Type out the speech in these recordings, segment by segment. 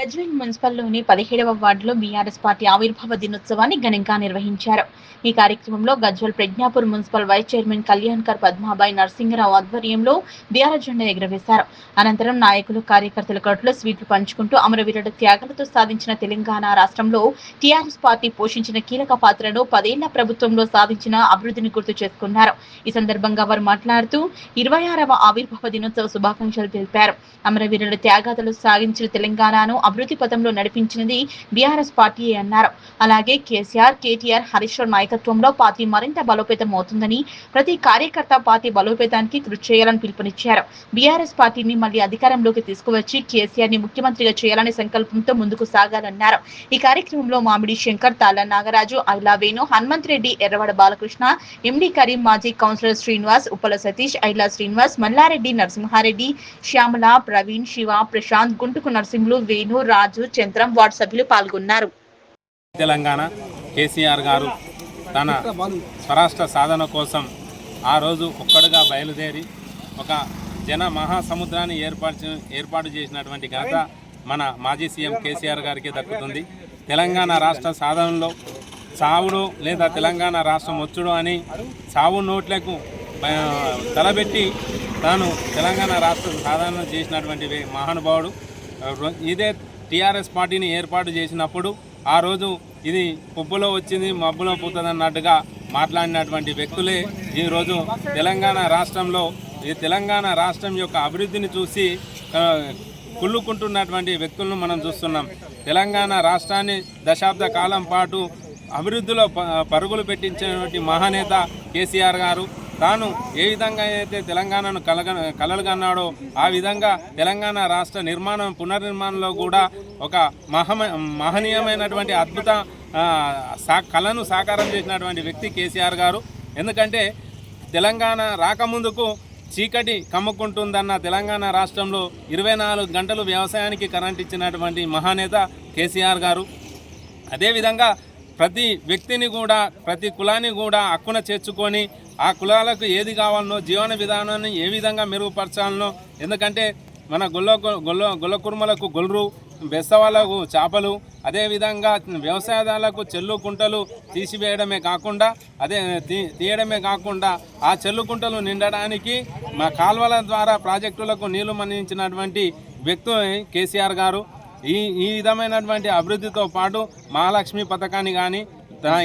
గజ్వేల్ మున్సిపల్లోని 17వ వార్డులో BRS party ఆవిర్భావ దినోత్సవాన్ని ఘనంగా నిర్వహించారు. ఈ కార్యక్రమంలో Gajwel Pragnapur municipal vice chairman Kalyankar Padmabai Narasingarao ఆధ్వర్యంలో బీఆర్ఎస్ జెండా ఎగురవేశారు. అనంతరం నాయకులు కార్యకర్తల కడుపులో స్వీట్లు పంచుకుంటూ అమరవీరుల త్యాగాలతో సాధించిన తెలంగాణ రాష్ట్రంలో టీఆర్ఎస్ పార్టీ పోషించిన కీలక పాత్రను 10 ఏళ్ల ప్రభుత్వంలో సాధించిన అభివృద్ధిని గుర్తు చేసుకున్నారు. ఈ సందర్భంగా వారు మాట్లాడుతూ 26వ ఆవిర్భావ దినోత్సవ శుభాకాంక్షలు తెలిపారు. అమరవీరుల త్యాగాలతో సాగించిన తెలంగాణను అభివృద్ధి పథంలో నడిపించినది బీఆర్ఎస్ పార్టీ అన్నారు. అలాగే కేసీఆర్, కేటీఆర్, హరీష్ రావు నాయకత్వంలో పార్టీ మరింత బలోపేతం అవుతుందని, ప్రతి కార్యకర్త పార్టీ బలోపేతానికి కృషి చేయాలని పిలుపునిచ్చారు. బీఆర్ఎస్ పార్టీని మళ్లీ అధికారంలోకి తీసుకువచ్చి కేసీఆర్ ని ముఖ్యమంత్రిగా చేయాలనే సంకల్పంతో ముందుకు సాగాలన్నారు. ఈ కార్యక్రమంలో మామిడి శంకర్, తాళ్ల నాగరాజు, ఐలా వేణు, హనుమంత్ రెడ్డి, ఎర్రవడ బాలకృష్ణ, ఎండి కరీం, మాజీ కౌన్సిలర్ శ్రీనివాస్, ఉప్పల సతీష్, ఐలా శ్రీనివాస్, మల్లారెడ్డి, నరసింహారెడ్డి, శ్యామల, ప్రవీణ్, శివ, ప్రశాంత్, గుంటుకు నరసింహులు, వేణు, రాజు, చంద్రం వార్డు సభ్యులు పాల్గొన్నారు. తెలంగాణ కేసీఆర్ గారు తన స్వరాష్ట్ర సాధన కోసం ఆ రోజు ఒక్కడుగా బయలుదేరి ఒక జన మహాసముద్రాన్ని ఏర్పాటు చేసినటువంటి ఘనత మన మాజీ సీఎం కేసీఆర్ గారికి దక్కుతుంది. తెలంగాణ రాష్ట్ర సాధనలో చావుడు లేదా తెలంగాణ రాష్ట్రం వచ్చుడు అని చావు నోట్లకు తలబెట్టి తాను తెలంగాణ రాష్ట్ర సాధన చేసినటువంటి మహానుభావుడు. ఇదే టీఆర్ఎస్ పార్టీని ఏర్పాటు చేసినప్పుడు ఆ రోజు ఇది పుబ్బులో వచ్చింది మబ్బులో పోతుంది అన్నట్టుగా మాట్లాడినటువంటి వ్యక్తులే ఈరోజు తెలంగాణ రాష్ట్రంలో ఈ తెలంగాణ రాష్ట్రం యొక్క అభివృద్ధిని చూసి కుళ్ళుకుంటున్నటువంటి వ్యక్తులను మనం చూస్తున్నాం. తెలంగాణ రాష్ట్రాన్ని దశాబ్ద కాలం పాటు అభివృద్ధిలో పరుగులు పెట్టించినటువంటి మహానేత కేసీఆర్ గారు తాను ఏ విధంగా అయితే తెలంగాణను కలలుగన్నాడో ఆ విధంగా తెలంగాణ రాష్ట్ర నిర్మాణం పునర్నిర్మాణంలో కూడా ఒక మహనీయమైనటువంటి అద్భుత కళను సాకారం చేసినటువంటి వ్యక్తి కేసీఆర్ గారు. ఎందుకంటే తెలంగాణ రాకముందుకు చీకటి కమ్ముకుంటుందన్న తెలంగాణ రాష్ట్రంలో 24 గంటలు వ్యవసాయానికి కరెంట్ ఇచ్చినటువంటి మహానేత కేసీఆర్ గారు. అదేవిధంగా ప్రతి వ్యక్తిని కూడా ప్రతి కులాన్ని కూడా హక్కున చేర్చుకొని ఆ కులాలకు ఏది కావాలనో జీవన విధానాన్ని ఏ విధంగా మెరుగుపరచాలనో, ఎందుకంటే మన గొల్ల కుర్మలకు గొల్లు, బెస్తవాళ్ళకు చేపలు, అదేవిధంగా వ్యవసాయదారులకు చెల్లు కుంటలు తీయడమే కాకుండా ఆ చెల్లు కుంటలు నిండడానికి మా కాల్వల ద్వారా ప్రాజెక్టులకు నీళ్లు మళ్లించినటువంటి వ్యక్తి కేసీఆర్ గారు. ఈ విధమైనటువంటి అభివృద్ధితో పాటు మహాలక్ష్మి పథకాన్ని కానీ,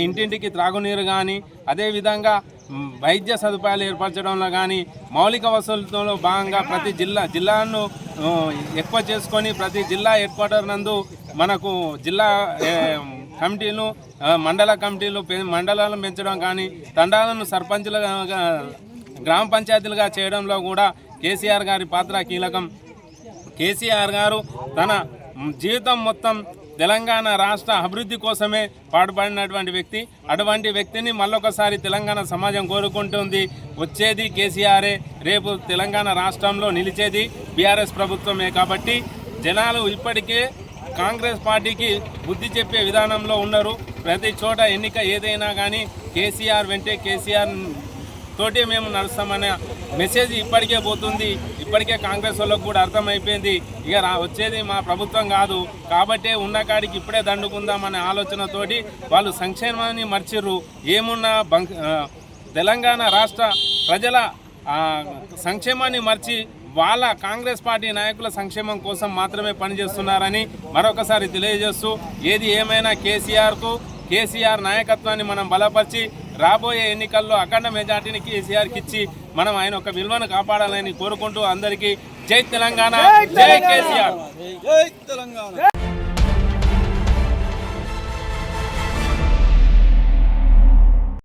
ఇంటింటికి త్రాగునీరు కానీ, అదేవిధంగా వైద్య సదుపాయాలు ఏర్పరచడంలో కానీ, మౌలిక వసతులలో భాగంగా ప్రతి జిల్లాను ఎక్కువ చేసుకొని ప్రతి జిల్లా హెడ్ క్వార్టర్ నందు మనకు జిల్లా కమిటీలు, మండల కమిటీలు, మండలాలను పెంచడం కానీ, తండాలను సర్పంచులుగా గ్రామ పంచాయతీలుగా చేయడంలో కూడా కేసీఆర్ గారి పాత్ర కీలకం. కేసీఆర్ గారు తన జీవితం మొత్తం తెలంగాణ రాష్ట్ర అభివృద్ధి కోసమే పాటుపడినటువంటి వ్యక్తి. అటువంటి వ్యక్తిని మళ్ళొకసారి తెలంగాణ సమాజం కోరుకుంటుంది. వచ్చేది కేసీఆరే, రేపు తెలంగాణ రాష్ట్రంలో నిలిచేది బీఆర్ఎస్ ప్రభుత్వమే. కాబట్టి జనాలు ఇప్పటికే కాంగ్రెస్ పార్టీకి బుద్ధి చెప్పే విధానంలో ఉన్నారు. ప్రతి చోట ఎన్నిక ఏదైనా కానీ కేసీఆర్ వెంటే కేసీఆర్ తోటి మేము నడుస్తామనే మెసేజ్ ఇప్పటికే పోతుంది. ఇప్పటికే కాంగ్రెస్ వాళ్ళకు కూడా అర్థమైపోయింది, ఇక వచ్చేది మా ప్రభుత్వం కాదు కాబట్టే ఉన్న కాడికి ఇప్పుడే దండుకుందామనే ఆలోచనతోటి వాళ్ళు సంక్షేమాన్ని మర్చిర్రు. ఏమున్నా తెలంగాణ రాష్ట్ర ప్రజల సంక్షేమాన్ని మర్చి వాళ్ళ కాంగ్రెస్ పార్టీ నాయకుల సంక్షేమం కోసం మాత్రమే పనిచేస్తున్నారని మరొకసారి తెలియజేస్తూ, ఏది ఏమైనా కేసీఆర్ నాయకత్వాన్ని మనం బలపరిచి రాబోయే ఎన్నికల్లో అఖండ మెజార్టీని కేసీఆర్కి ఇచ్చి మనం ఆయన ఒక విలువను కాపాడాలని కోరుకుంటూ అందరికీ జై తెలంగాణ, జై కేసీఆర్.